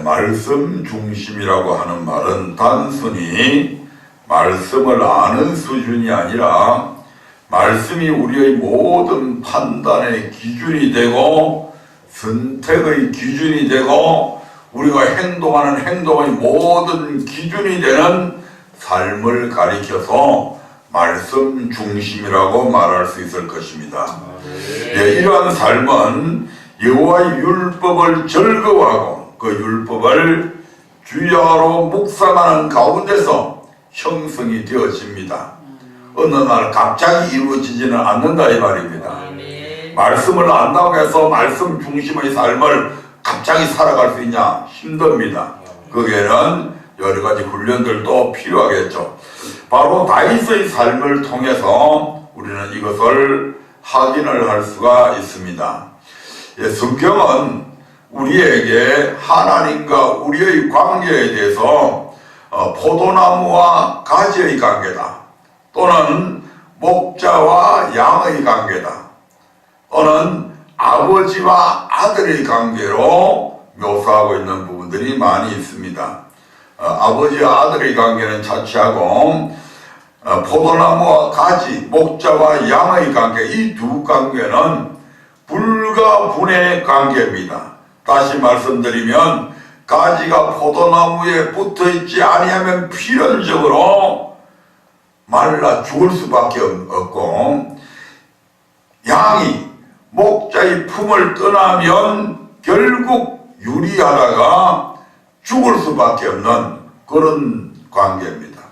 말씀 중심이라고 하는 말은 단순히 말씀을 아는 수준이 아니라 말씀이 우리의 모든 판단의 기준이 되고 선택의 기준이 되고 우리가 행동하는 행동의 모든 기준이 되는 삶을 가리켜서 말씀 중심이라고 말할 수 있을 것입니다. 이러한 삶은 여호와의 율법을 즐거워하고 그 율법을 주야로 묵상하는 가운데서 형성이 되어집니다. 어느 날 갑자기 이루어지지는 않는다 이 말입니다. 말씀을 안다고 해서 말씀 중심의 삶을 갑자기 살아갈 수 있냐? 힘듭니다. 거기에는 여러 가지 훈련들도 필요하겠죠. 바로 다윗의 삶을 통해서 우리는 이것을 확인을 할 수가 있습니다. 성경은 우리에게 하나님과 우리의 관계에 대해서 포도나무와 가지의 관계다, 또는 목자와 양의 관계다, 또는 아버지와 아들의 관계로 묘사하고 있는 부분들이 많이 있습니다. 아버지와 아들의 관계는 차치하고 포도나무와 가지, 목자와 양의 관계, 이 두 관계는 불가분의 관계입니다. 다시 말씀드리면 가지가 포도나무에 붙어있지 아니하면 필연적으로 말라 죽을 수밖에 없고, 양이 목자의 품을 떠나면 결국 유리하다가 죽을 수밖에 없는 그런 관계입니다.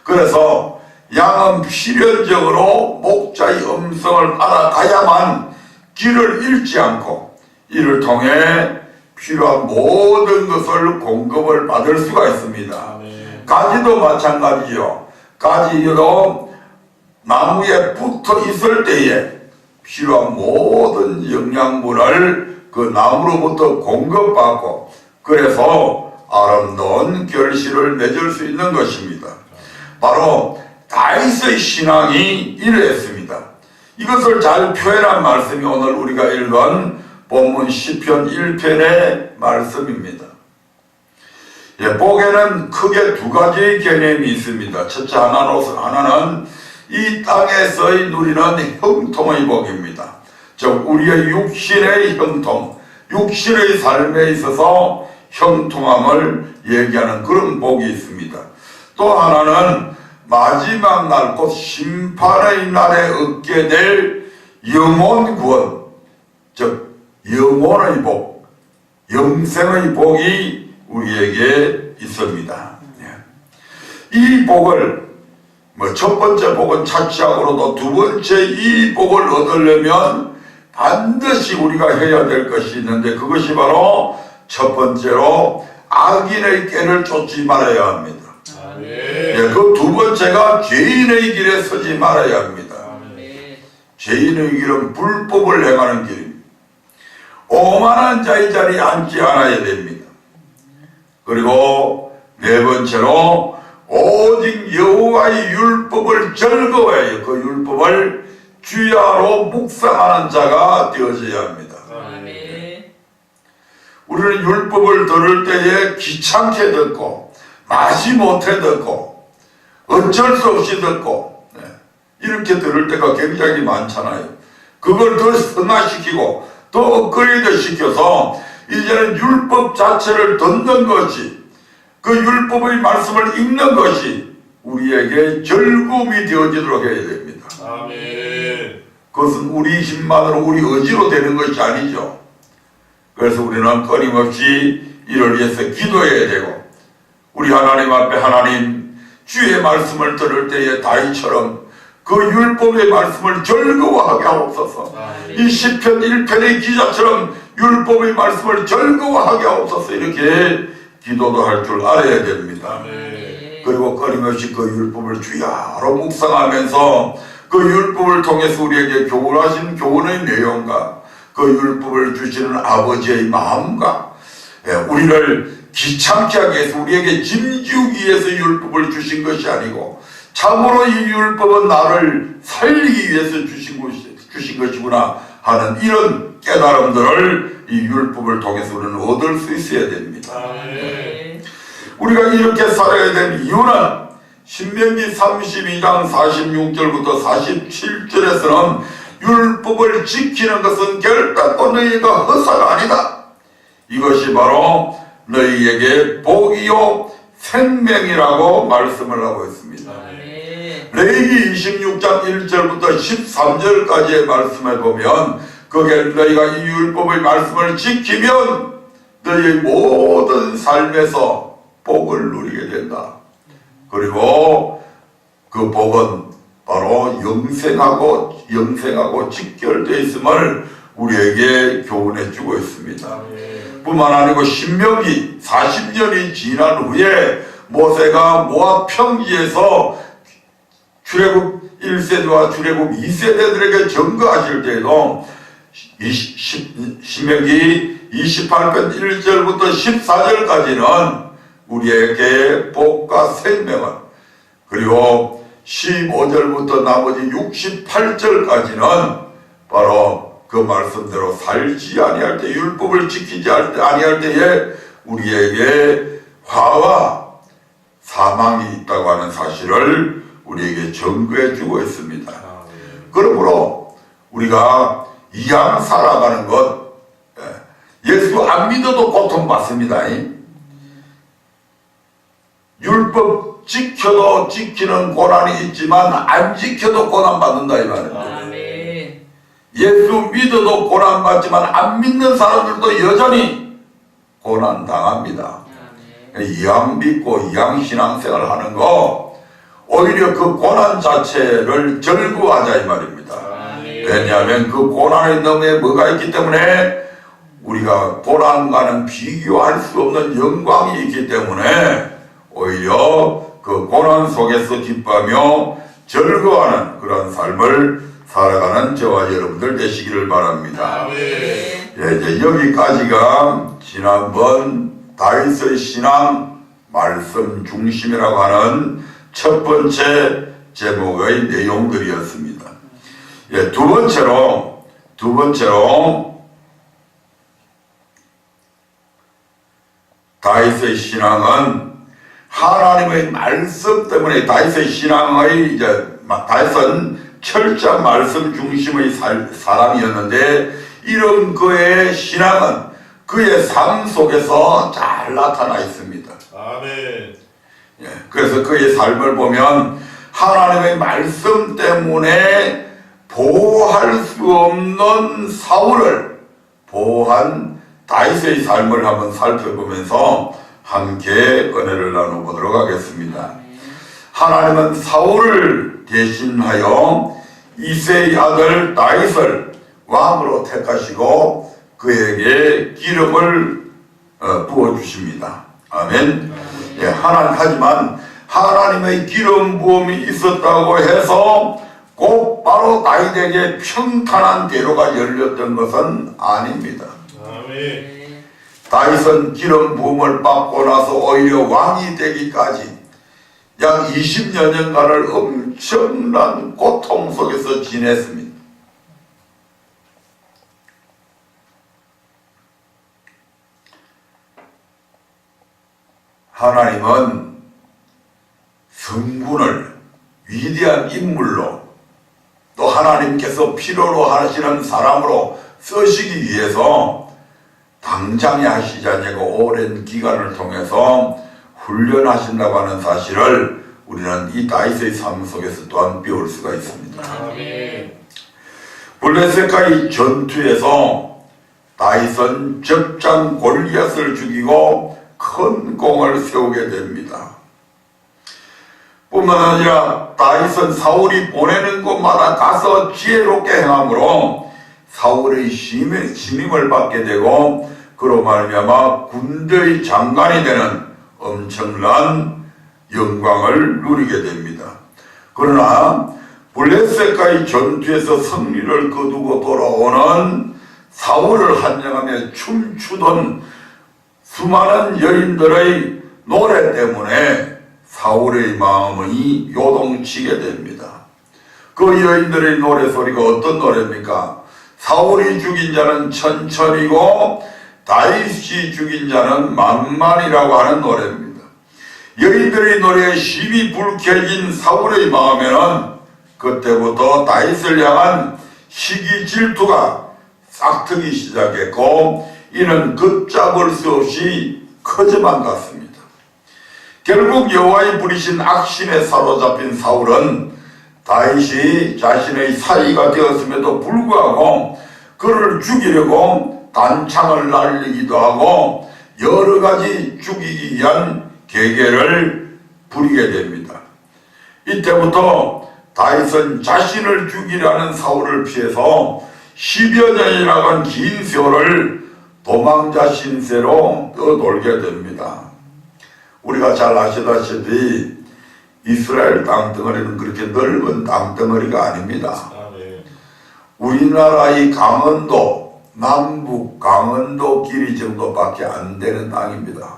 그래서 양은 필연적으로 목자의 음성을 따라가야만 길을 잃지 않고 이를 통해 필요한 모든 것을 공급을 받을 수가 있습니다. 가지도 마찬가지요. 가지도 나무에 붙어 있을 때에 필요한 모든 영양분을 그 나무로부터 공급받고, 그래서 아름다운 결실을 맺을 수 있는 것입니다. 바로 다윗의 신앙이 이러했습니다. 이것을 잘 표현한 말씀이 오늘 우리가 읽은 본문 시편 1편의 말씀입니다. 복에는 크게 두 가지의 개념이 있습니다. 첫째 하나는 이 땅에서의 누리는 형통의 복입니다. 즉 우리의 육신의 형통, 육신의 삶에 있어서 형통함을 얘기하는 그런 복이 있습니다. 또 하나는 마지막 날, 곧 심판의 날에 얻게 될 영원 구원, 즉 영원의 복, 영생의 복이 우리에게 있습니다. 이 복을 첫 번째 복은 차치하고도 두 번째 이 복을 얻으려면 반드시 우리가 해야 될 것이 있는데, 그것이 바로 첫 번째로 악인의 꾀를 쫓지 말아야 합니다. 그 두 번째가 죄인의 길에 서지 말아야 합니다. 죄인의 길은 불법을 행하는 길입니다. 오만한 자의 자리에 앉지 않아야 됩니다. 그리고 네 번째로 오직 여호와의 율법을 즐거워해요. 그 율법을 주야로 묵상하는 자가 되어져야 합니다. 우리는 율법을 들을 때에 귀찮게 듣고 마지못해 듣고 어쩔 수 없이 듣고 이렇게 들을 때가 굉장히 많잖아요. 그걸 더 승화시키고 더 업그레이드 시켜서 이제는 율법 자체를 듣는 것이, 그 율법의 말씀을 읽는 것이 우리에게 즐거움이 되어지도록 해야 됩니다. 아멘. 그것은 우리 힘만으로 우리 의지로 되는 것이 아니죠. 그래서 우리는 끊임없이 이를 위해서 기도해야 되고, 우리 하나님 앞에 하나님 주의 말씀을 들을 때에 다윗처럼 그 율법의 말씀을 즐거워하게 하옵소서. 이 시편 1편의 기자처럼 율법의 말씀을 즐거워하게 하옵소서. 이렇게 기도도 할 줄 알아야 됩니다. 그리고 끊임없이 그 율법을 주야로 묵상하면서 그 율법을 통해서 우리에게 교훈하신 교훈의 내용과 그 율법을 주시는 아버지의 마음과 우리를 귀찮게 하기 위해서, 우리에게 짐지우기 위해서 율법을 주신 것이 아니고 참으로 이 율법은 나를 살리기 위해서 주신 것이구나 하는 이런 깨달음들을 이 율법을 통해서 우리는 얻을 수 있어야 됩니다. 아멘. 우리가 이렇게 살아야 되는 이유는 신명기 32장 46절부터 47절에서는 율법을 지키는 것은 결단코 너희가 허사가 아니다. 이것이 바로 너희에게 복이요 생명이라고 말씀을 하고 있습니다. 레위기 26장 1절부터 13절까지의 말씀에 보면 거기에 너희가 이 율법의 말씀을 지키면 너희의 모든 삶에서 복을 누리게 된다. 그리고 그 복은 바로 영생하고 직결되어 있음을 우리에게 교훈해 주고 있습니다. 뿐만 아니고 신명기 40년이 지난 후에 모세가 모압 평지에서 출애굽 1세대와 출애굽 2세대들에게 증거하실 때에도 신명기 28편 1절부터 14절까지는 우리에게 복과 생명을, 그리고 15절부터 나머지 68절까지는 바로 그 말씀대로 살지 아니할 때, 율법을 지키지 아니할 때에 우리에게 화와 사망이 있다고 하는 사실을 우리에게 증거해 주고 있습니다. 그러므로 우리가 이왕 살아가는 것, 예수 안 믿어도 고통받습니다. 율법 지켜도 지키는 고난이 있지만 안 지켜도 고난받는다 이 말입니다. 예수 믿어도 고난받지만 안 믿는 사람들도 여전히 고난당합니다. 이왕 믿고 이왕 신앙생활 하는 거 오히려 그 고난 자체를 절구하자 이 말입니다. 왜냐하면 그 고난의 너머에 뭐가 있기 때문에 우리가 고난과는 비교할 수 없는 영광이 있기 때문에 오히려 그 고난 속에서 기뻐하며 즐거워하는 그런 삶을 살아가는 저와 여러분들 되시기를 바랍니다. 이제 여기까지가 지난번 다윗의 신앙 말씀 중심이라고 하는 첫 번째 제목의 내용들이었습니다. 두 번째로 다윗의 신앙은 하나님의 말씀 때문에, 다윗의 신앙의 다윗은 철저한 말씀 중심의 사람이었는데 이런 그의 신앙은 그의 삶 속에서 잘 나타나 있습니다. 아멘. 그래서 그의 삶을 보면 하나님의 말씀 때문에 보호할 수 없는 사울을 보호한 다윗의 삶을 한번 살펴보면서 함께 은혜를 나눠보도록 하겠습니다. 하나님은 사울을 대신하여 이새의 아들 다윗을 왕으로 택하시고 그에게 기름을 부어주십니다. 아멘. 하지만 하나님의 기름 부음이 있었다고 해서 곧바로 다윗에게 평탄한 대로가 열렸던 것은 아닙니다. 아멘. 다윗은 기름 부음을 받고 나서 오히려 왕이 되기까지 약 20여 년간을 엄청난 고통 속에서 지냈습니다. 하나님은 성군을 위대한 인물로 또 하나님께서 필요로 하시는 사람으로 쓰시기 위해서 당장에 하시지 않고 오랜 기간을 통해서 훈련하신다고 하는 사실을 우리는 이 다윗의 삶 속에서 또한 배울 수가 있습니다. 블레셋과의 전투에서 다윗은 적장 골리앗을 죽이고 큰 공을 세우게 됩니다. 뿐만 아니라 다윗은 사울이 보내는 곳마다 가서 지혜롭게 행함으로 사울의 신임을 받게 되고 그로 말미암아 군대의 장관이 되는 엄청난 영광을 누리게 됩니다. 그러나 블레셋과의 전투에서 승리를 거두고 돌아오는 사울을 환영하며 춤추던 수많은 여인들의 노래 때문에 사울의 마음이 요동치게 됩니다. 그 여인들의 노래소리가 어떤 노래입니까? 사울이 죽인 자는 천천이고 다윗이 죽인 자는 만만이라고 하는 노래입니다. 여인들의 노래에 심히 불쾌해진 사울의 마음에는 그때부터 다윗을 향한 시기 질투가 싹트기 시작했고 이는 걷잡을 수 없이 커져만 갔습니다. 결국 여호와의 부리신 악신에 사로잡힌 사울은 다윗이 자신의 사위가 되었음에도 불구하고 그를 죽이려고 단창을 날리기도 하고 여러 가지 죽이기 위한 계계를 부리게 됩니다. 이때부터 다윗은 자신을 죽이려는 사울을 피해서 10여 년이라는 긴 세월을 도망자 신세로 떠돌게 됩니다. 우리가 잘 아시다시피 이스라엘 땅덩어리는 그렇게 넓은 땅덩어리가 아닙니다. 아멘. 우리나라의 강원도, 남북 강원도 길이 정도밖에 안 되는 땅입니다.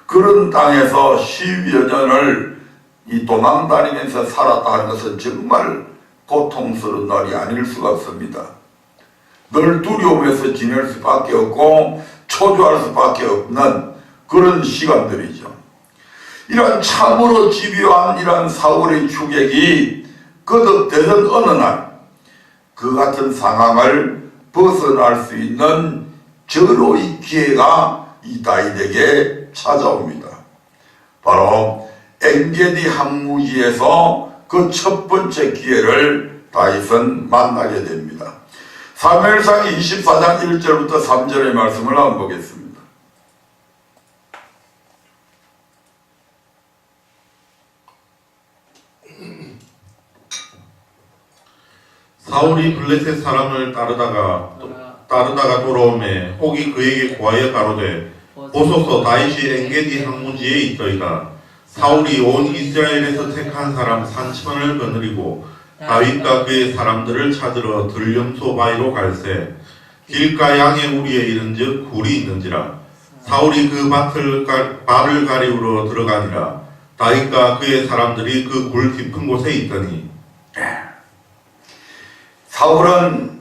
그런 땅에서 10여 년을 이 도망다니면서 살았다는 것은 정말 고통스러운 날이 아닐 수가 없습니다. 늘 두려움에서 지낼 수밖에 없고 초조할 수밖에 없는 그런 시간들이죠. 이런 참으로 집요한 이런 사울의 추격이 거듭되던 어느 날 그 같은 상황을 벗어날 수 있는 절호의 기회가 이 다윗에게 찾아옵니다. 바로 엔게디 항무지에서 그 첫 번째 기회를 다윗은 만나게 됩니다. 사무엘상 24장 1절부터 3절의 말씀을 한번 보겠습니다. 사울이 블레셋 사람을 따르다가 돌아오매 혹이 그에게 고하여 가로되 보소서 다윗이 엔게디 항무지에 있더이다. 사울이 온 이스라엘에서 택한 사람 3,000을 거느리고 다윗과 그의 사람들을 찾으러 들염소 바위로 갈새 길가 양의 우리에 이른즉 굴이 있는지라. 사울이 그 발을 가리우러 들어가니라. 다윗과 그의 사람들이 그 굴 깊은 곳에 있더니 사울은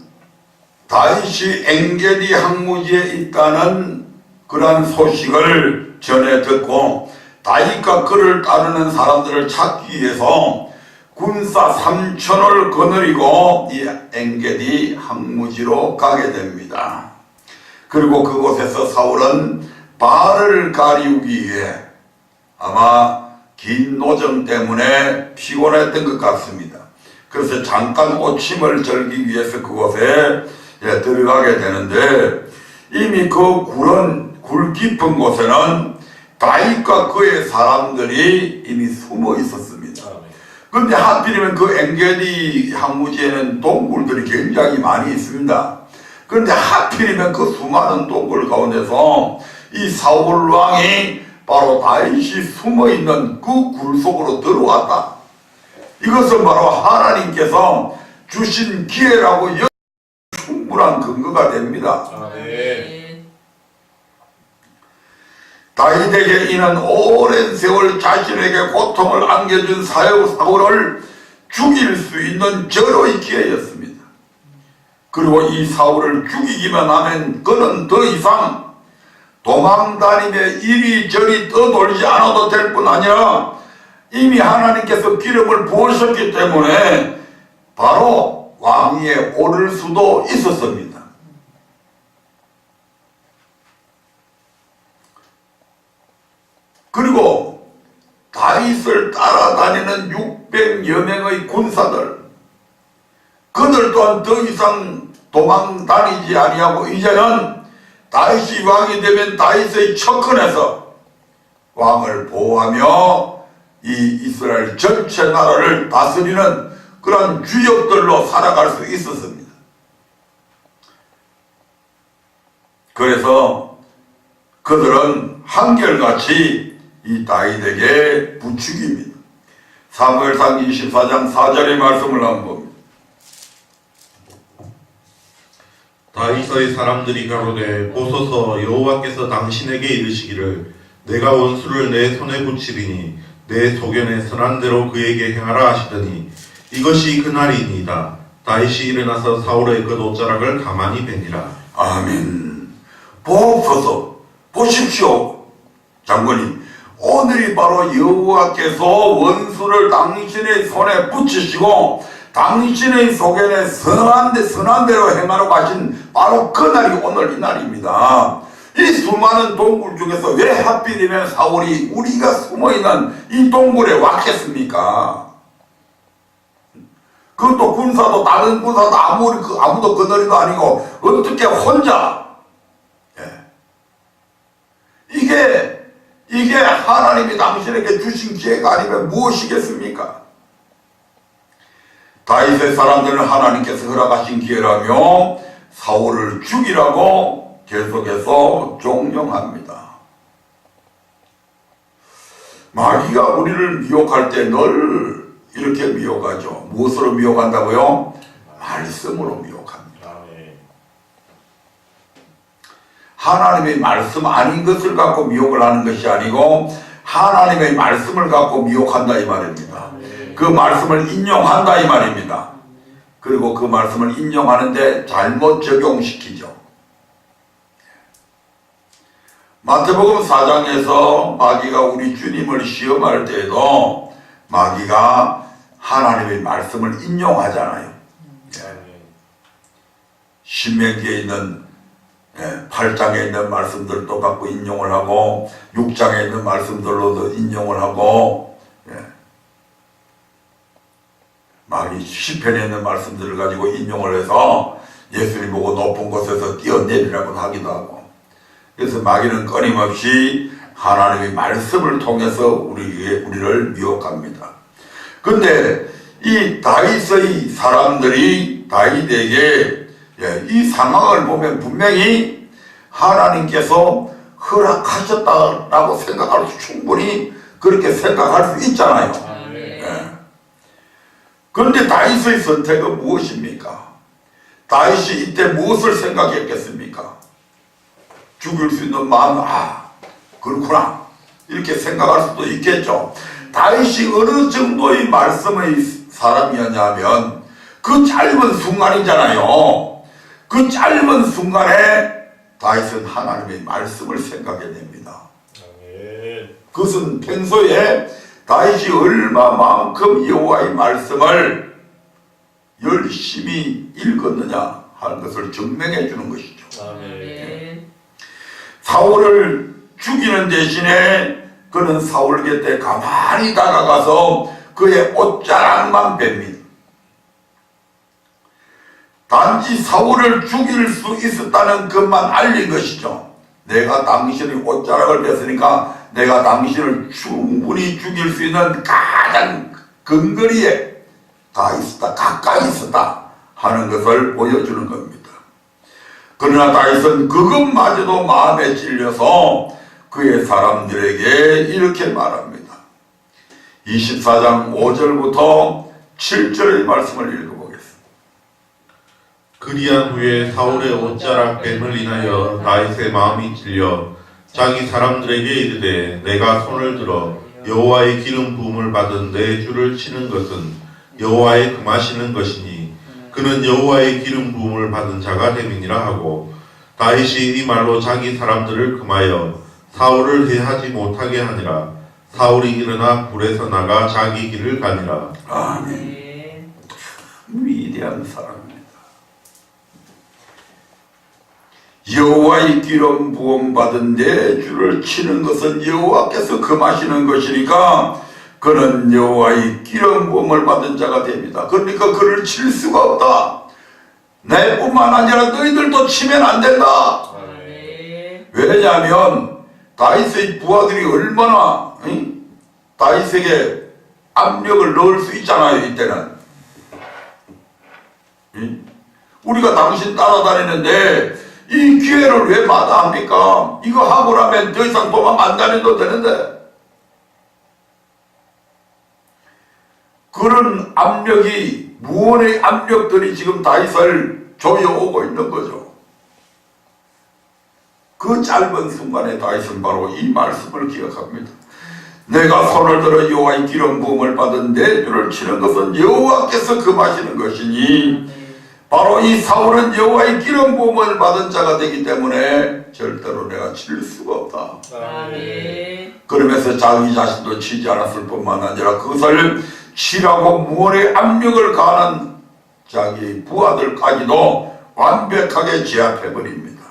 다윗이 엔게디 항무지에 있다는 그러한 소식을 전해 듣고 다윗과 그를 따르는 사람들을 찾기 위해서 군사 3,000을 거느리고 이 엔게디 항무지로 가게 됩니다. 그리고 그곳에서 사울은 발을 가리우기 위해 아마 긴 노정 때문에 피곤했던 것 같습니다. 그래서 잠깐 오침을 절기 위해서 그곳에 들어가게 되는데 이미 그 굴 깊은 곳에는 다윗과 그의 사람들이 이미 숨어 있었습니다. 그런데 하필이면 그 엔게디 항무지에는 동굴들이 굉장히 많이 있습니다. 그런데 하필이면 그 수많은 동굴 가운데서 이 사울 왕이 바로 다윗이 숨어 있는 그 굴 속으로 들어왔다. 이것은 바로 하나님께서 주신 기회라고 충분한 근거가 됩니다. 아멘. 다윗에게 이는 오랜 세월 자신에게 고통을 안겨준 사울을 죽일 수 있는 절호의 기회였습니다. 그리고 이 사울을 죽이기만 하면 그는 더 이상 도망다니며 이리저리 떠돌지 않아도 될 뿐 아니라 이미 하나님께서 기름을 부으셨기 때문에 바로 왕위에 오를 수도 있었습니다. 그리고 다윗을 따라다니는 600여 명의 군사들, 그들 또한 더 이상 도망다니지 아니하고 이제는 다윗이 왕이 되면 다윗의 척근에서 왕을 보호하며 이 이스라엘 전체 나라를 다스리는 그런 주역들로 살아갈 수 있었습니다. 그래서 그들은 한결같이 이 다윗에게 부추깁니다. 사무엘상 24장 4절의 말씀을 한번 봅니다. 다윗의 사람들이 가로되 보소서 여호와께서 당신에게 이르시기를 내가 원수를 내 손에 붙이리니 내 소견에 선한 대로 그에게 행하라 하시더니 이것이 그날이니이다. 다윗이 일어나서 사울의 그 옷자락을 가만히 베니라. 아멘. 보옵소서. 보십시오, 장군님. 오늘이 바로 여호와께서 원수를 당신의 손에 붙이시고 당신의 속에 선한 대로 행하라고 하신 바로 그 날이 오늘 이 날입니다. 이 수많은 동굴 중에서 왜 하필이면 사울이 우리가 숨어있는 이 동굴에 왔겠습니까? 그것도 군사도 다른 군사도 아무도 그늘이도 아니고 어떻게 혼자 이게 하나님이 당신에게 주신 기회가 아니면 무엇이겠습니까? 다윗의 사람들은 하나님께서 허락하신 기회라며 사울을 죽이라고 계속해서 종용합니다. 마귀가 우리를 미혹할 때 늘 이렇게 미혹하죠. 무엇으로 미혹한다고요? 말씀으로 미혹합니다. 아멘. 하나님의 말씀 아닌 것을 갖고 미혹을 하는 것이 아니고 하나님의 말씀을 갖고 미혹한다 이 말입니다. 그 말씀을 인용한다 이 말입니다. 그리고 그 말씀을 인용하는데 잘못 적용시키죠. 마태복음 4장에서 마귀가 우리 주님을 시험할 때에도 마귀가 하나님의 말씀을 인용하잖아요. 신명기에 있는 8장에 있는 말씀들도 갖고 인용을 하고 6장에 있는 말씀들로도 인용을 하고 마귀 시편에 있는 말씀들을 가지고 인용을 해서 예수님 보고 높은 곳에서 뛰어내리라고 하기도 하고, 그래서 마귀는 끊임없이 하나님의 말씀을 통해서 우리를 미혹합니다. 근데 이 다윗의 사람들이 다윗에게 이 상황을 보면 분명히 하나님께서 허락하셨다라고 생각할 수, 충분히 그렇게 생각할 수 있잖아요. 그런데 다윗의 선택은 무엇입니까? 다윗이 이때 무엇을 생각했겠습니까? 죽일 수 있는 마음, 그렇구나 이렇게 생각할 수도 있겠죠. 다윗이 어느 정도의 말씀의 사람이었냐면 그 짧은 순간이잖아요. 그 짧은 순간에 다윗은 하나님의 말씀을 생각해 냅니다. 아멘. 그것은 평소에 다윗이 얼마만큼 여호와의 말씀을 열심히 읽었느냐 하는 것을 증명해 주는 것이죠. 아멘. 사울을 죽이는 대신에 그는 사울 곁에 가만히 다가가서 그의 옷자락만 뺍니다. 단지 사울을 죽일 수 있었다는 것만 알린 것이죠. 내가 당신의 옷자락을 뺐으니까 내가 당신을 충분히 죽일 수 있는 가장 근거리에 가 있었다, 가까이 있었다 하는 것을 보여주는 겁니다. 그러나 다윗은 그것마저도 마음에 찔려서 그의 사람들에게 이렇게 말합니다. 24장 5절부터 7절의 말씀을 읽어보겠습니다. 그리한 후에 사울의 옷자락 뱀을 인하여 다윗의 마음이 찔려 자기 사람들에게 이르되 내가 손을 들어 여호와의 기름 부음을 받은 내 주를 치는 것은 여호와의 금하시는 것이니 그는 여호와의 기름 부음을 받은 자가 됨이니라 하고, 다윗이 이 말로 자기 사람들을 금하여 사울을 해하지 못하게 하니라. 사울이 일어나 불에서 나가 자기 길을 가니라. 아멘. 위대한 사람입니다. 여호와의 기름 부음 받은 내 주를 치는 것은 여호와께서 금하시는 것이니까 그는 여호와의 기름 부음을 받은 자가 됩니다. 그러니까 그를 칠 수가 없다. 내뿐만 아니라 너희들도 치면 안 된다. 왜냐하면 다윗의 부하들이 얼마나 다윗에게 압력을 넣을 수 있잖아요. 이때는 우리가 당신 따라다니는데 이 기회를 왜 마다합니까? 이거 하고 나면 더 이상 도망 안 다녀도 되는데. 그런 압력이, 무언의 압력들이 지금 다윗을 조여오고 있는 거죠. 그 짧은 순간에 다윗은 바로 이 말씀을 기억합니다. 내가 손을 들어 여호와의 기름 부음을 받은 내 주를 치는 것은 여호와께서 금하시는 것이니 바로 이 사울은 여호와의 기름 부음을 받은 자가 되기 때문에 절대로 내가 칠 수가 없다. 아멘. 그러면서 자기 자신도 치지 않았을 뿐만 아니라 그것을 치라고 무언의 압력을 가하는 자기 부하들까지도 완벽하게 제압해버립니다.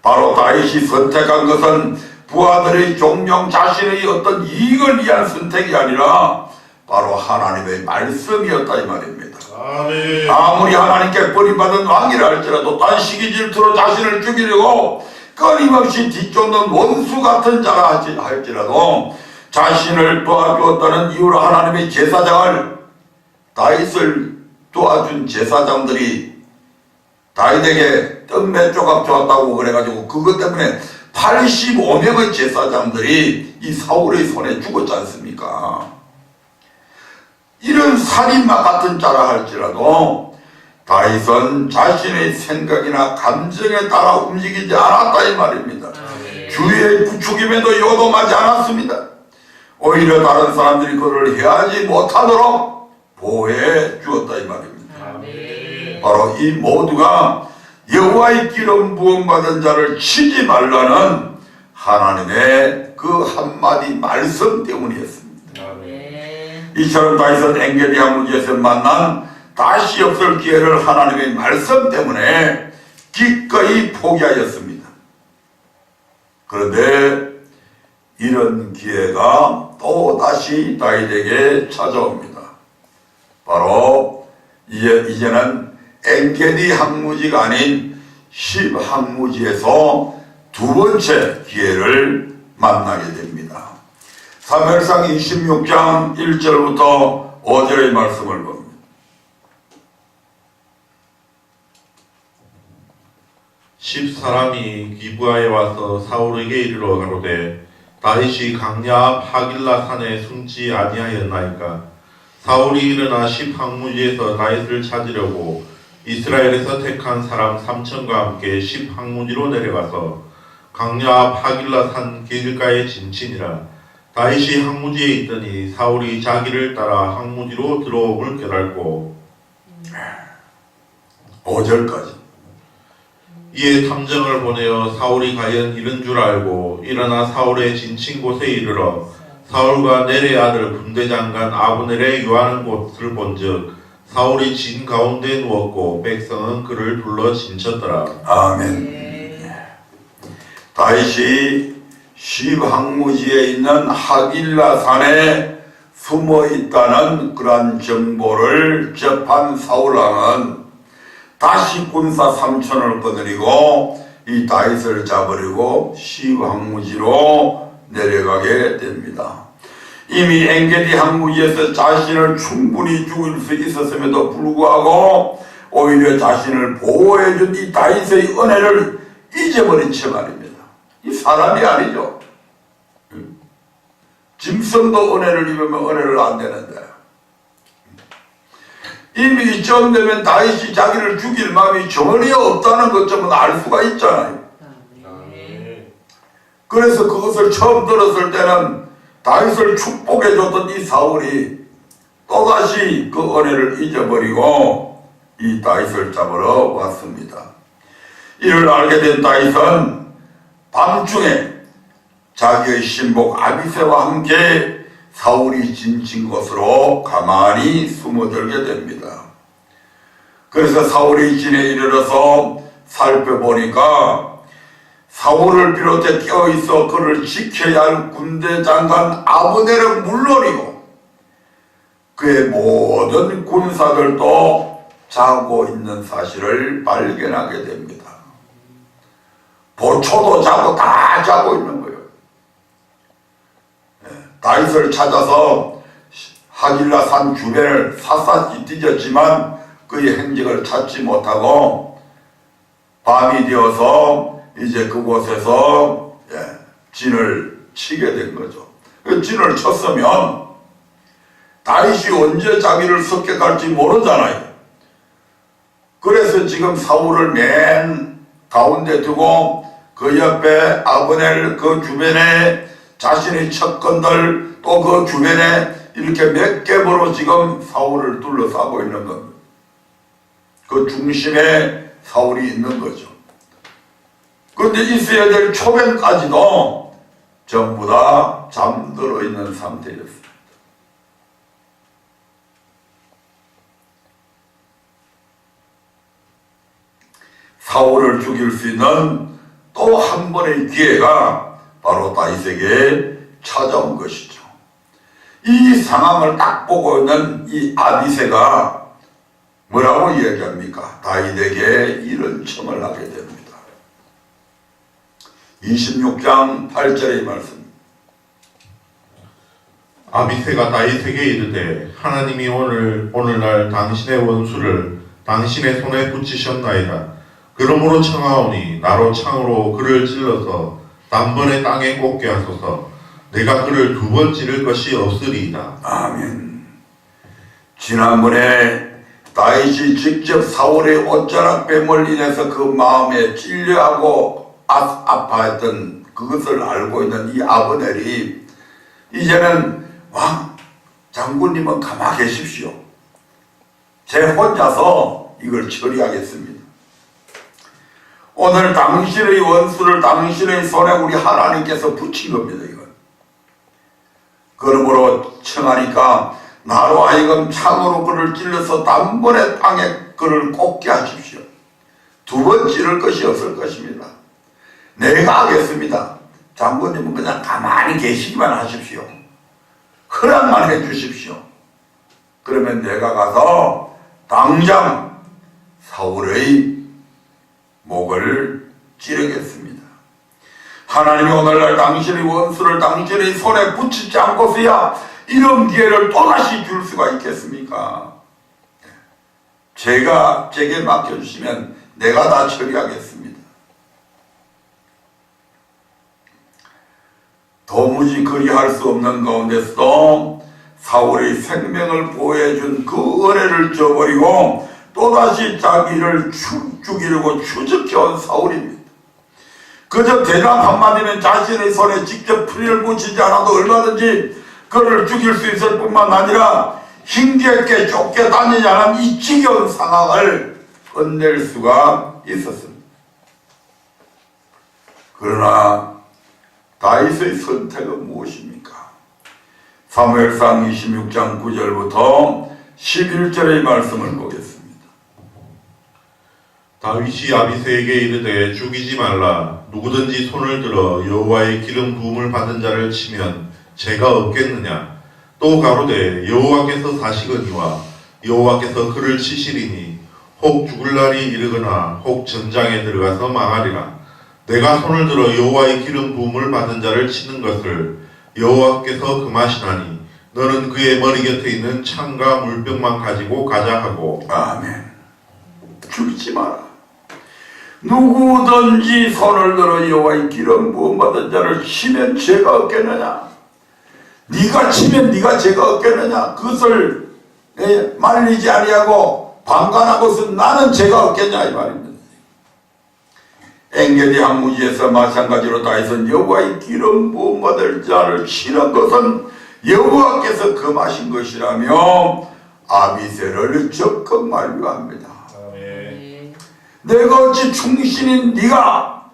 바로 다윗이 선택한 것은 부하들의 종종 자신의 어떤 이익을 위한 선택이 아니라 바로 하나님의 말씀이었다 이 말입니다. 아멘. 아무리 하나님께 버림받은 왕이라 할지라도 딴 시기 질투로 자신을 죽이려고 끊임없이 뒤쫓는 원수 같은 자라 할지라도 자신을 도와주었다는 이유로 하나님의 제사장을 다윗을 도와준 제사장들이 다윗에게 떡 몇 조각 줬다고 그래가지고 그것 때문에 85명의 제사장들이 이 사울의 손에 죽었지 않습니까? 이런 살인마 같은 자라 할지라도 다윗은 자신의 생각이나 감정에 따라 움직이지 않았다 이 말입니다. 주위의 부추김에도 요동하지 않았습니다. 오히려 다른 사람들이 그를 해하지 못하도록 보호해 주었다 이 말입니다. 바로 이 모두가 여호와의 기름 부음 받은 자를 치지 말라는 하나님의 그 한마디 말씀 때문이었습니다. 이처럼 다윗은 엔게디 항무지에서 만난 다시 없을 기회를 하나님의 말씀 때문에 기꺼이 포기하였습니다. 그런데 이런 기회가 또 다시 다윗에게 찾아옵니다. 바로 이제는 엔게디 항무지가 아닌 10항무지에서 두 번째 기회를 만나게 됩니다. 사무엘상 26장 1절부터 5절의 말씀을 봅니다. 사람이 기브아에 와서 사울에게 이르러 가로되 다윗이 강야 앞 하길라 산에 숨지 아니하였나이까. 사울이 일어나 10항무지에서 다윗을 찾으려고 이스라엘에서 택한 사람 3천과 함께 10항무지로 내려가서 강야 앞 하길라 산 길가에 진치니라. 다윗이 항무지에 있더니 사울이 자기를 따라 항무지로 들어옴을 깨닫고 5절까지 이에 탐정을 보내어 사울이 과연 이른 줄 알고 일어나 사울의 진친 곳에 이르러 사울과 넬의 아들 군대장관 아브넬의 요하는 곳을 본즉 사울이 진 가운데 누웠고 백성은 그를 둘러 진쳤더라. 아멘. 다윗이 10항무지에 있는 하길라 산에 숨어 있다는 그러한 정보를 접한 사울왕은 다시 군사 3천을 거느리고 이 다윗을 잡으려고 10항무지로 내려가게 됩니다. 이미 엔게디 항무지에서 자신을 충분히 죽일 수 있었음에도 불구하고 오히려 자신을 보호해준 이 다윗의 은혜를 잊어버린 채 말입니다. 이 사람이 아니죠. 짐승도 은혜를 입으면 은혜를 안 되는데 이미 이쯤 되면 다윗이 자기를 죽일 마음이 전혀 없다는 것쯤은 알 수가 있잖아요. 그래서 그것을 처음 들었을 때는 다윗을 축복해줬던 이 사울이 또다시 그 은혜를 잊어버리고 이 다윗을 잡으러 왔습니다. 이를 알게 된 다윗은 밤중에 자기의 신복 아비새와 함께 사울이 진친 곳으로 가만히 숨어들게 됩니다. 그래서 사울이 진에 이르러서 살펴보니까 사울을 비롯해 깨어있어 그를 지켜야 할 군대 장관 아브넬은 물론이고 그의 모든 군사들도 자고 있는 사실을 발견하게 됩니다. 보초도 자고 다 자고 있는 거예요. 다윗을 찾아서 하길라 산 주변을 샅샅이 뒤졌지만 그의 행적을 찾지 못하고 밤이 되어서 이제 그곳에서 진을 치게 된 거죠. 진을 쳤으면 다윗이 언제 자기를 습격할지 모르잖아요. 그래서 지금 사울을 맨 가운데 두고 그 옆에 아브넬 그 주변에 자신의 척건들 또 그 주변에 이렇게 몇 겹으로 지금 사울을 둘러싸고 있는 겁니다. 그 중심에 사울이 있는 거죠. 그런데 있어야 될 초변까지도 전부 다 잠들어 있는 상태였습니다. 사울을 죽일 수 있는 또 한 번의 기회가 바로 다윗에게 찾아온 것이죠. 이 상황을 딱 보고 있는 이 아비새가 뭐라고 이야기합니까? 다윗에게 이런 청을 하게 됩니다. 26장 8절의 말씀. 아비새가 다윗에게 이르되 하나님이 오늘날 당신의 원수를 당신의 손에 붙이셨나이다. 그러므로 청하오니 나로 창으로 그를 찔러서 단번에 땅에 꽂게 하소서. 내가 그를 두 번 찌를 것이 없으리이다. 아멘. 지난번에 다윗이 직접 사울의 옷자락뱀을 인해서 그 마음에 찔려하고 아파했던 그것을 알고 있는 이 아브넬이 이제는 왕 장군님은 가만히 계십시오. 제 혼자서 이걸 처리하겠습니다. 오늘 당신의 원수를 당신의 손에 우리 하나님께서 붙인 겁니다. 이건. 그러므로 청하니까 나로 하여금 창으로 그를 찔러서 단번에 땅에 그를 꽂게 하십시오. 두 번 찌를 것이 없을 것입니다. 내가 하겠습니다. 장군님은 그냥 가만히 계시기만 하십시오. 허락만 해주십시오. 그러면 내가 가서 당장 사울의 목을 찌르겠습니다. 하나님이 오늘날 당신의 원수를 당신의 손에 붙이지 않고서야 이런 기회를 또다시 줄 수가 있겠습니까? 제게 맡겨주시면 내가 다 처리하겠습니다. 도무지 그리할 수 없는 가운데서도 사울의 생명을 보호해준 그 은혜를 저버리고 또다시 자기를 죽이려고 추적해온 사울입니다. 그저 대답 한마디는 자신의 손에 직접 풀이를 묻히지 않아도 얼마든지 그를 죽일 수 있을 뿐만 아니라 힘겹게 쫓겨다니지 않은 이 지겨운 상황을 끝낼 수가 있었습니다. 그러나 다윗의 선택은 무엇입니까? 사무엘상 26장 9절부터 11절의 말씀을 보겠습니다. 다윗이 아비새에게 이르되 죽이지 말라. 누구든지 손을 들어 여호와의 기름 부음을 받은 자를 치면 죄가 없겠느냐. 또 가로되 여호와께서 사시거니와 여호와께서 그를 치시리니 혹 죽을 날이 이르거나 혹 전장에 들어가서 망하리라. 내가 손을 들어 여호와의 기름 부음을 받은 자를 치는 것을 여호와께서 금하시나니 너는 그의 머리 곁에 있는 창과 물병만 가지고 가자 하고. 아멘. 죽이지 마라. 누구든지 손을 들어 여호와의 기름 부음 받은 자를 치면 죄가 없겠느냐. 네가 치면 네가 죄가 없겠느냐. 그것을 말리지 아니하고 방관하고서 나는 죄가 없겠냐 이 말입니다. 엔게디 항무지에서 마찬가지로 다윗은 여호와의 기름 부음 받을 자를 치는 것은 여호와께서 금하신 것이라며 아비새를 적극 만류합니다. 내가 어찌 충신인 네가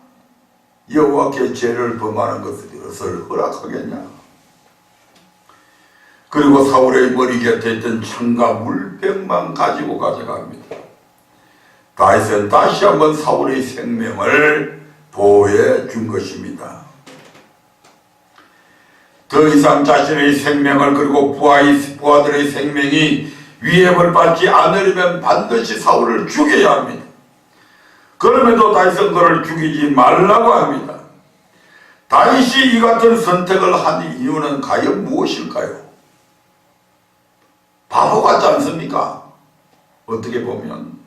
여호와께 죄를 범하는 것을 허락하겠냐. 그리고 사울의 머리 곁에 있던 창과 물병만 가지고 가져갑니다. 다윗은 다시 한번 사울의 생명을 보호해 준 것입니다. 더 이상 자신의 생명을 그리고 부하들의 생명이 위협을 받지 않으려면 반드시 사울을 죽여야 합니다. 그럼에도 다윗은 그를 죽이지 말라고 합니다. 다윗이 이 같은 선택을 한 이유는 과연 무엇일까요? 바보 같지 않습니까? 어떻게 보면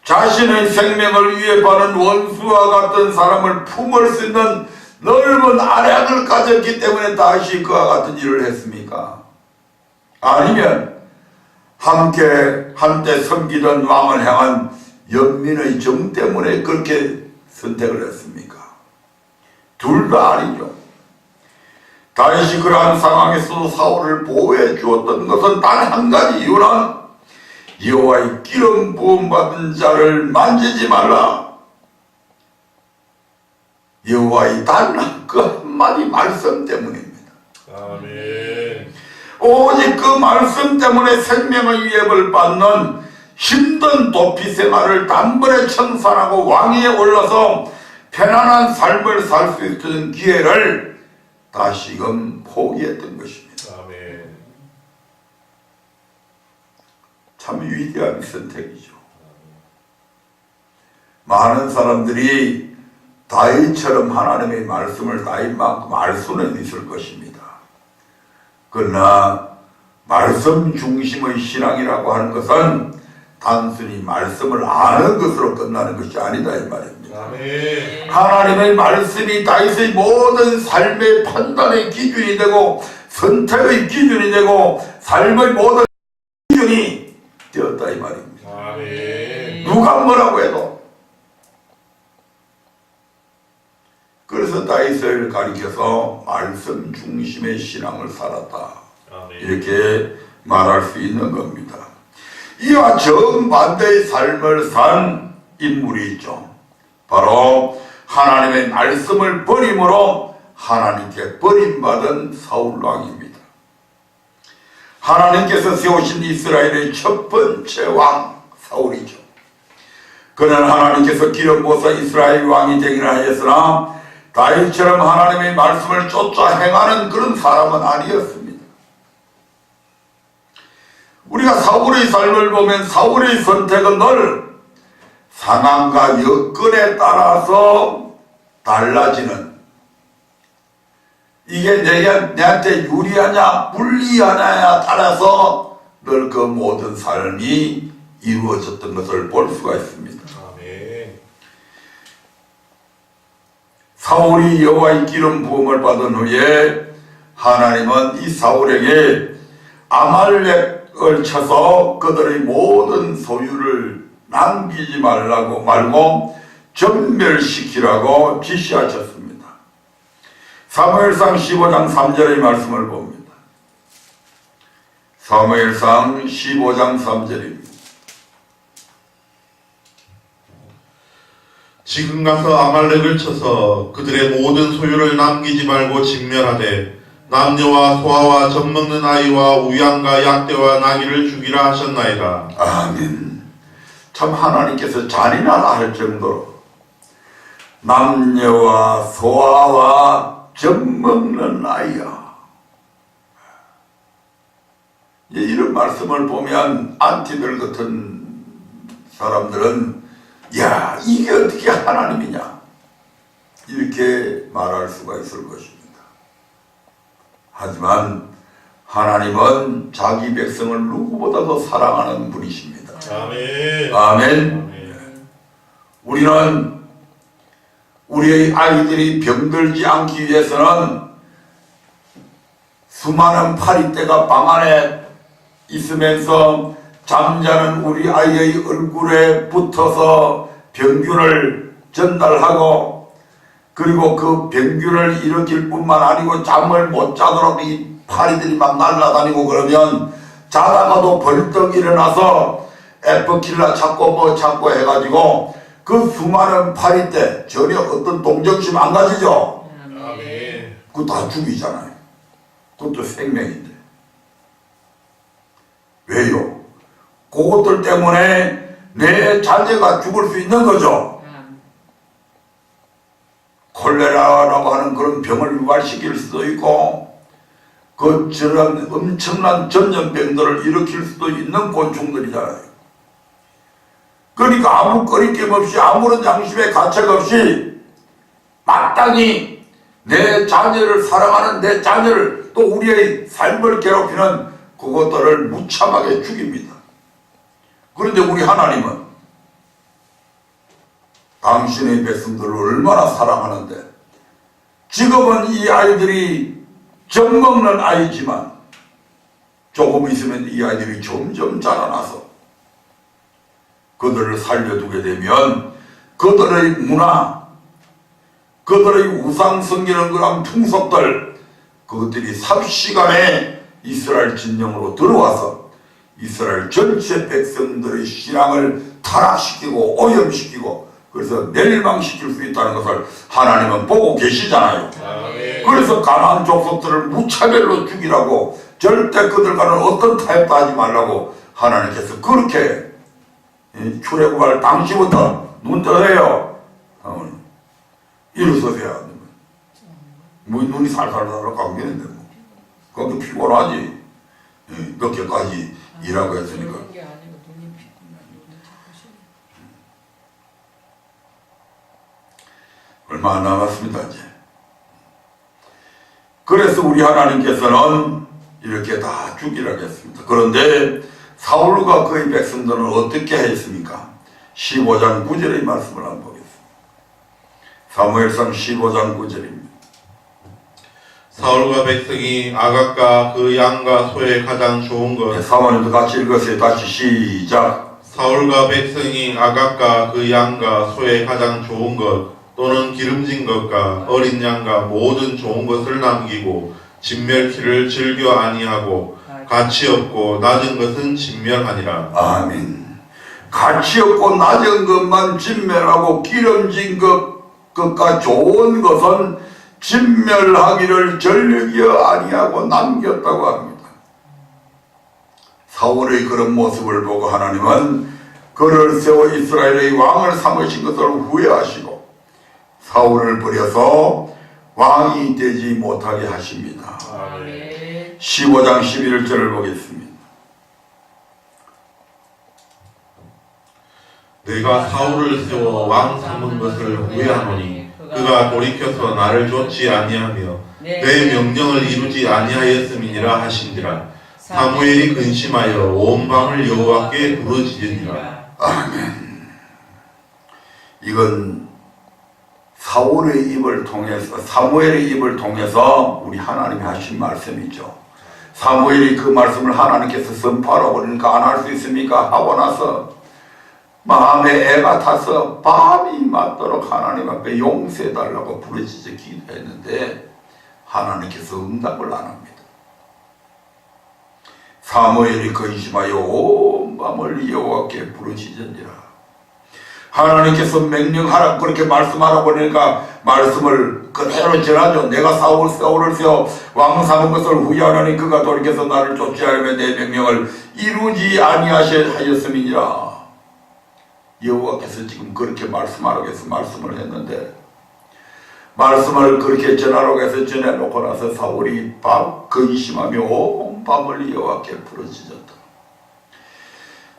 자신의 생명을 위협하는 원수와 같은 사람을 품을 수 있는 넓은 안약을 가졌기 때문에 다윗이 그와 같은 일을 했습니까? 아니면 함께 한때 섬기던 왕을 향한 연민의 정 때문에 그렇게 선택을 했습니까? 둘 다 아니죠. 다윗이 그러한 상황에서도 사울을 보호해 주었던 것은 단 한 가지 이유는 여호와의 기름 부음 받은 자를 만지지 말라. 여호와의 단 그 한마디 말씀 때문입니다. 아멘. 오직 그 말씀 때문에 생명의 위협을 받는 힘든 도피 생활을 단번에 청산하고 왕위에 올라서 편안한 삶을 살 수 있는 기회를 다시금 포기했던 것입니다. 아멘. 참 위대한 선택이죠. 많은 사람들이 다윗처럼 하나님의 말씀을 다윗만큼 알 수는 있을 것입니다. 그러나 말씀 중심의 신앙이라고 하는 것은 단순히 말씀을 아는 것으로 끝나는 것이 아니다 이 말입니다. 아멘. 하나님의 말씀이 다윗의 모든 삶의 판단의 기준이 되고 선택의 기준이 되고 삶의 모든 기준이 되었다 이 말입니다. 아멘. 누가 뭐라고 해도. 그래서 다윗을 가리켜서 말씀 중심의 신앙을 살았다. 아멘. 이렇게 말할 수 있는 겁니다. 이와 정반대의 삶을 산 인물이 있죠. 바로 하나님의 말씀을 버림으로 하나님께 버림받은 사울왕입니다. 하나님께서 세우신 이스라엘의 첫 번째 왕 사울이죠. 그는 하나님께서 기름 부어서 이스라엘 왕이 되기를 하였으나 다윗처럼 하나님의 말씀을 쫓아 행하는 그런 사람은 아니었습니다. 우리가 사울의 삶을 보면 사울의 선택은 늘 상황과 여건에 따라서 달라지는, 이게 내한테 유리하냐 불리하냐에 따라서 늘 그 모든 삶이 이루어졌던 것을 볼 수가 있습니다. 아멘. 사울이 여호와의 기름 부음을 받은 후에 하나님은 이 사울에게 아말렉을 쳐서 그들의 모든 소유를 남기지 말고 전멸시키라고 지시하셨습니다. 사무엘상 15장 3절의 말씀을 봅니다. 사무엘상 15장 3절입니다. 지금 가서 아말렉을 쳐서 그들의 모든 소유를 남기지 말고 진멸하되 남녀와 소아와 젖먹는 아이와 우양과 약대와 나귀를 죽이라 하셨나이다. 아멘. 참 하나님께서 잔인하다 할 정도로 남녀와 소아와 젖먹는 아이야. 이런 말씀을 보면 안티들 같은 사람들은 야, 이게 어떻게 하나님이냐 이렇게 말할 수가 있을 것입니다. 하지만 하나님은 자기 백성을 누구보다도 사랑하는 분이십니다. 아멘. 아멘. 우리는 우리의 아이들이 병들지 않기 위해서는 수많은 파리떼가 방 안에 있으면서 잠자는 우리 아이의 얼굴에 붙어서 병균을 전달하고, 그리고 그 병균을 일으킬 뿐만 아니고 잠을 못 자도록 이 파리들이 막 날아다니고 그러면 자다가도 벌떡 일어나서 에프킬라 찾고 뭐 찾고 해가지고 그 수많은 파리떼 전혀 어떤 동정심 안 가지죠. 아멘. 그거 다 죽이잖아요. 그것도 생명인데. 왜요? 그것들 때문에 내 자녀가 죽을 수 있는 거죠. 콜레라라고 하는 그런 병을 유발시킬 수도 있고, 저런 엄청난 전염병들을 일으킬 수도 있는 곤충들이잖아요. 그러니까 아무 거리낌 없이 아무런 양심의 가책 없이 마땅히 내 자녀를 사랑하는 내 자녀를 또 우리의 삶을 괴롭히는 그것들을 무참하게 죽입니다. 그런데 우리 하나님은 당신의 백성들을 얼마나 사랑하는데, 지금은 이 아이들이 젖먹는 아이지만 조금 있으면 이 아이들이 점점 자라나서 그들을 살려두게 되면 그들의 문화, 그들의 우상 섬기는 그런 풍속들, 그것들이 30시간에 이스라엘 진영으로 들어와서 이스라엘 전체 백성들의 신앙을 타락시키고 오염시키고 그래서 멸망시킬 수 있다는 것을 하나님은 보고 계시잖아요. 그래서 가나안 족속들을 무차별로 죽이라고 절대 그들과는 어떤 타협도 하지 말라고 하나님께서 그렇게 출애굽할 당시부터 눈 떠세요. 일어서세요. 뭐 눈이 살살 감기는데 뭐 그것도 피곤하지. 늦게까지 일하고 했으니까. 그런 게 아니고 눈이 피곤해. 눈이 자꾸 얼마 안 남았습니다 이제. 그래서 우리 하나님께서는 이렇게 다 죽이라고 했습니다. 그런데 사울과 그의 백성들은 어떻게 했습니까? 15장 9절의 말씀을 한번 보겠습니다. 사무엘상 15장 9절입니다. 사울과 백성이 아각과 그 양과 소의 가장 좋은 것. 사모님도 같이 읽으세요. 다시 시작. 사울과 백성이 아각과 그 양과 소의 가장 좋은 것 또는 기름진 것과 어린 양과 모든 좋은 것을 남기고 진멸키를 즐겨 아니하고 가치 없고 낮은 것은 진멸하니라. 아멘. 가치 없고 낮은 것만 진멸하고 기름진 것과 좋은 것은 진멸하기를 즐겨 아니하고 남겼다고 합니다. 사울의 그런 모습을 보고 하나님은 그를 세워 이스라엘의 왕을 삼으신 것을 후회하시고 사울을 버려서 왕이 되지 못하게 하십니다. 아멘. 15장 11절을 보겠습니다. 내가 사울을 세워 왕 삼은 것을 후회하노니 그가 돌이켜서 나를 좇지 아니하며 내 명령을 이루지 아니하였음이니라 하신지라. 사무엘이 근심하여 온 밤을 여호와께 부르짖으니라. 아멘. 이건 사울의 입을 통해서 사무엘의 입을 통해서 우리 하나님이 하신 말씀이죠. 사무엘이 그 말씀을 하나님께서 선포하라고 그러니까 안 할 수 있습니까? 하고 나서 마음에 애가 타서 밤이 맞도록 하나님 앞에 용서해달라고 부르짖어 기도했는데 하나님께서 응답을 안 합니다. 사무엘이 근심하여 온 밤을 여호와께 부르짖으니라. 하나님께서 명령하라 그렇게 말씀하라고 하니까 말씀을 그대로 전하죠. 내가 사울을 세워 왕 삼은 것을 후회하노니 그가 돌이켜서 나를 쫓지 않으며 내 명령을 이루지 아니하였음이니라. 여호와께서 지금 그렇게 말씀하라고 해서 말씀을 했는데 말씀을 그렇게 전하라고 해서 전해놓고 나서 사울이 근심하며 온 밤을 여호와께 부르짖었다.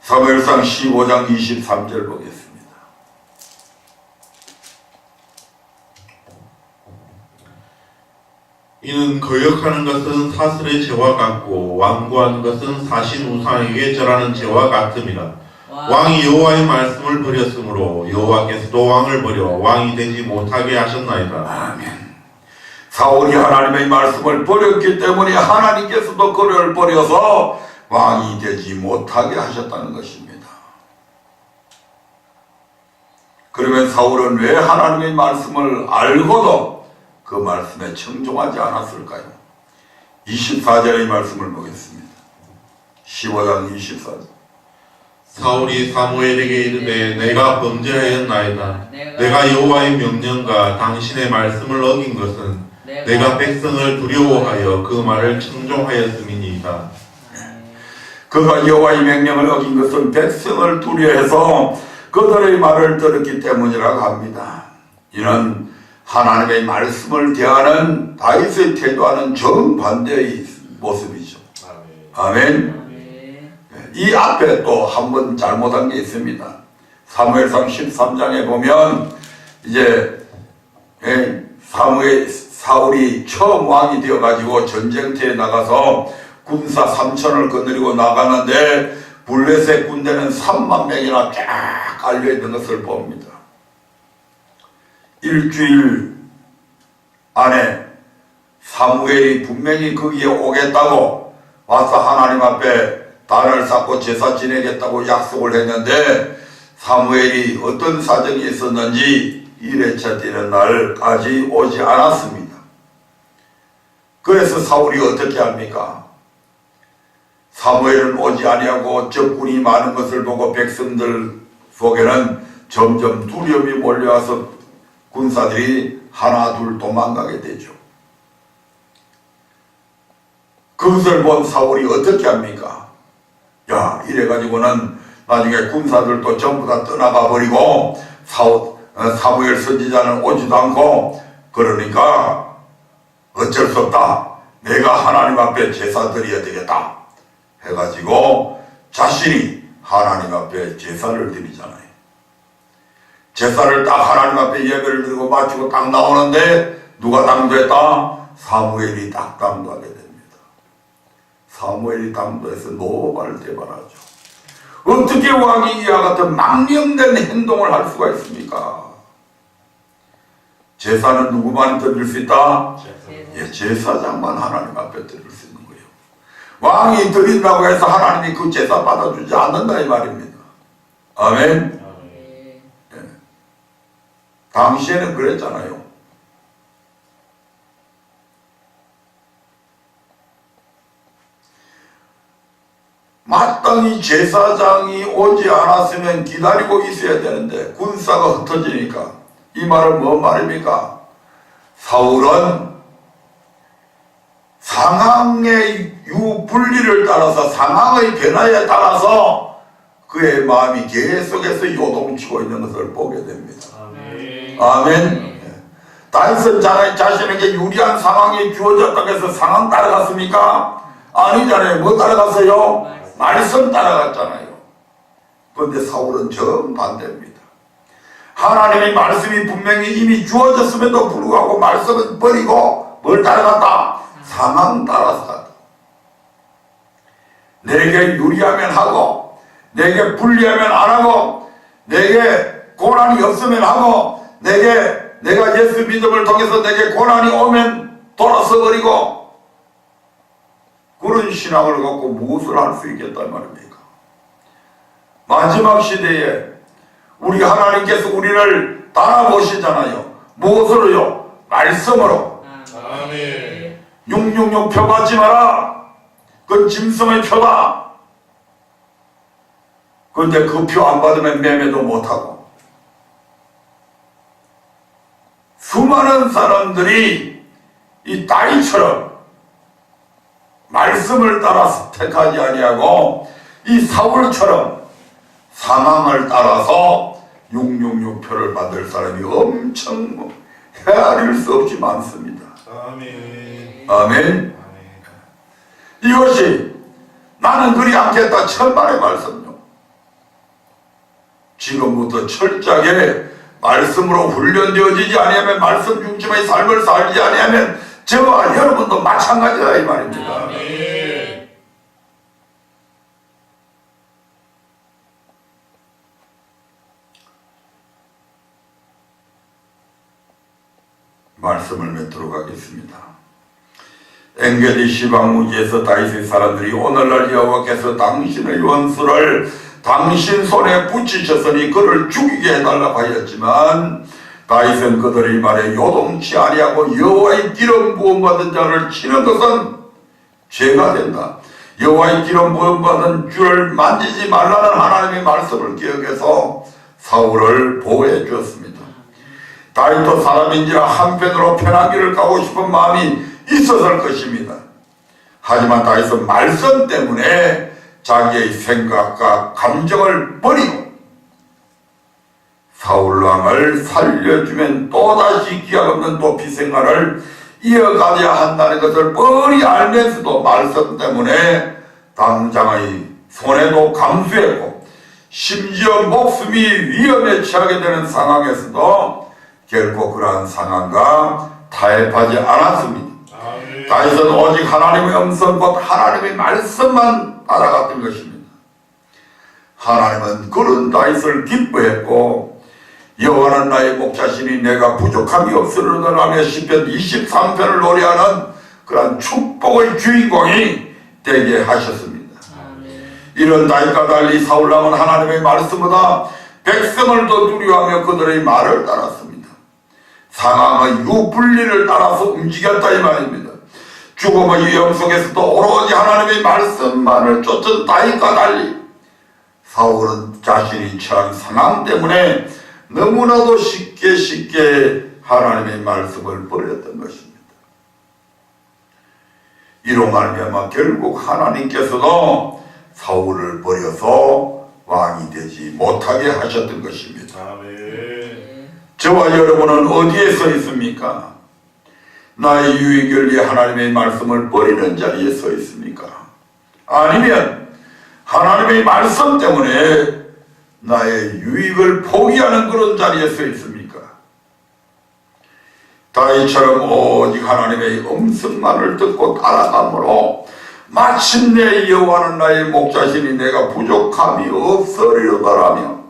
사무엘상 15장 23절 보겠습니다. 이는 거역하는 것은 사슬의 죄와 같고 완고하는 것은 사신 우상에게 절하는 죄와 같음이라. 왕이 여호와의 말씀을 버렸으므로 여호와께서도 왕을 버려 왕이 되지 못하게 하셨나이다. 아멘. 사울이 하나님의 말씀을 버렸기 때문에 하나님께서도 그를 버려서 왕이 되지 못하게 하셨다는 것입니다. 그러면 사울은 왜 하나님의 말씀을 알고도 그 말씀에 청종하지 않았을까요? 24절의 말씀을 보겠습니다. 15장 24절. 사울이 사무엘에게 이르되 내가 범죄하였나이다. 내가 여호와의 명령과 당신의 말씀을 어긴 것은 내가 백성을 두려워하여 그 말을 청종하였음이니이다. 그가 여호와의 명령을 어긴 것은 백성을 두려워해서 그들의 말을 들었기 때문이라고 합니다. 이는 하나님의 말씀을 대하는 다윗의 태도와는 정반대의 모습이죠. 아멘. 이 앞에 또 한 번 잘못한 게 있습니다. 사무엘상 13장에 보면 이제 사울이 처음 왕이 되어가지고 전쟁터에 나가서 군사 3천을 거느리고 나가는데 블레셋 군대는 3만 명이나 쫙 깔려있는 것을 봅니다. 일주일 안에 사무엘이 분명히 거기에 오겠다고 와서 하나님 앞에 단을 쌓고 제사 지내겠다고 약속을 했는데 사무엘이 어떤 사정이 있었는지 1회차 되는 날까지 오지 않았습니다. 그래서 사울이 어떻게 합니까? 사무엘은 오지 아니하고 적군이 많은 것을 보고 백성들 속에는 점점 두려움이 몰려와서 군사들이 하나 둘 도망가게 되죠. 그것을 본 사울이 어떻게 합니까? 야, 이래가지고는 나중에 군사들도 전부 다 떠나가 버리고 사무엘 선지자는 오지도 않고, 그러니까 어쩔 수 없다. 내가 하나님 앞에 제사 드려야 되겠다 해가지고 자신이 하나님 앞에 제사를 드리잖아요. 제사를 딱 하나님 앞에 예배를 드리고 마치고 딱 나오는데 누가 당도했다? 사무엘이 딱 당도하게 됩니다. 사무엘이 당도해서 노발대발하죠. 어떻게 왕이 이와 같은 망령된 행동을 할 수가 있습니까? 제사는 누구만 드릴 수 있다? 예, 제사장만 하나님 앞에 드릴 수 있는 거예요. 왕이 드린다고 해서 하나님이 그 제사 받아주지 않는다 이 말입니다. 아멘. 예. 당시에는 그랬잖아요. 마땅히 제사장이 오지 않았으면 기다리고 있어야 되는데 군사가 흩어지니까, 이 말은 뭔 말입니까? 사울은 상황의 유분리를 따라서, 상황의 변화에 따라서 그의 마음이 계속해서 요동치고 있는 것을 보게 됩니다. 아멘. 다윗은 자신에게 유리한 상황이 주어졌다고 해서 상황 따라갔습니까? 아니잖아요. 뭐 따라갔어요? 말씀 따라갔잖아요. 그런데 사울은 정반대입니다. 하나님의 말씀이 분명히 이미 주어졌음에도 불구하고 말씀은 버리고 뭘 따라갔다? 상황 따라서 갔다. 내게 유리하면 하고, 내게 불리하면 안 하고, 내게 고난이 없으면 하고, 내가 예수 믿음을 통해서 내게 고난이 오면 돌아서 버리고, 그런 신앙을 갖고 무엇을 할 수 있겠단 말입니까? 마지막 시대에 우리 하나님께서 우리를 따라보시잖아요. 무엇으로요? 말씀으로. 아멘. 666 표 받지 마라. 그건 짐승의 표다. 그런데 그 표 안 받으면 매매도 못하고, 수많은 사람들이 이 다윗처럼 말씀을 따라서 택하지 아니하고 이 사울처럼 상황을 따라서 666표를 받을 사람이 엄청 헤아릴 수 없이 많습니다. 아멘. 아멘. 이것이 나는 그리 않겠다 천만의 말씀요. 지금부터 철저하게 말씀으로 훈련되어지지 아니하면, 말씀 중심의 삶을 살지 아니하면 저와 여러분도 마찬가지다 이 말입니다. 아멘. 말씀을 맺도록 하겠습니다. 엔게디 시방무지에서 다윗의 사람들이 오늘날 여호와께서 당신의 원수를 당신 손에 붙이셨으니 그를 죽이게 해달라고 하였지만, 다윗은 그들의 말에 요동치 아니하고 여호와의 기름 부음 받은 자를 치는 것은 죄가 된다. 여호와의 기름 부음 받은 주를 만지지 말라는 하나님의 말씀을 기억해서 사울을 보호해 주었습니다. 다윗도 사람인지라 한편으로 편한 길을 가고 싶은 마음이 있었을 것입니다. 하지만 다윗은 말씀 때문에 자기의 생각과 감정을 버리고 사울왕을 살려주면 또다시 기약없는 도피 생활을 이어가야 한다는 것을 뻔히 알면서도 말씀 때문에 당장의 손해도 감수했고, 심지어 목숨이 위험에 처하게 되는 상황에서도 결코 그러한 상황과 타협하지 않았습니다. 다윗은 오직 하나님의 음성 곧 하나님의 말씀만 따라갔던 것입니다. 하나님은 그런 다윗을 기뻐했고, 여호와는 나의 목자시니 내가 부족함이 없으리로다 하며 시편 23편을 노래하는 그런 축복의 주인공이 되게 하셨습니다. 이런 다윗과 달리 사울왕은 하나님의 말씀보다 백성을 더 두려워하며 그들의 말을 따랐습니다. 상황의 유불리를 따라서 움직였다 이 말입니다. 죽음의 위험 속에서도 오로지 하나님의 말씀만을 쫓은 다윗과 달리 사울은 자신이 처한 상황 때문에 너무나도 쉽게 하나님의 말씀을 버렸던 것입니다. 이로 말미암아 결국 하나님께서도 사울을 버려서 왕이 되지 못하게 하셨던 것입니다. 아멘. 저와 여러분은 어디에 서 있습니까? 나의 유익을 위해 하나님의 말씀을 버리는 자리에 서 있습니까? 아니면 하나님의 말씀 때문에 나의 유익을 포기하는 그런 자리에 서 있습니까? 다윗처럼 오직 하나님의 음성만을 듣고 따라가므로 마침내 여호와는 나의 목자시니 내가 부족함이 없으리로다라며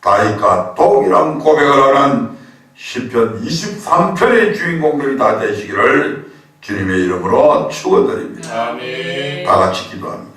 다윗과 동일한 고백을 하는 시편 23편의 주인공들이 다 되시기를 주님의 이름으로 축원드립니다. 아멘. 다 같이 기도합니다.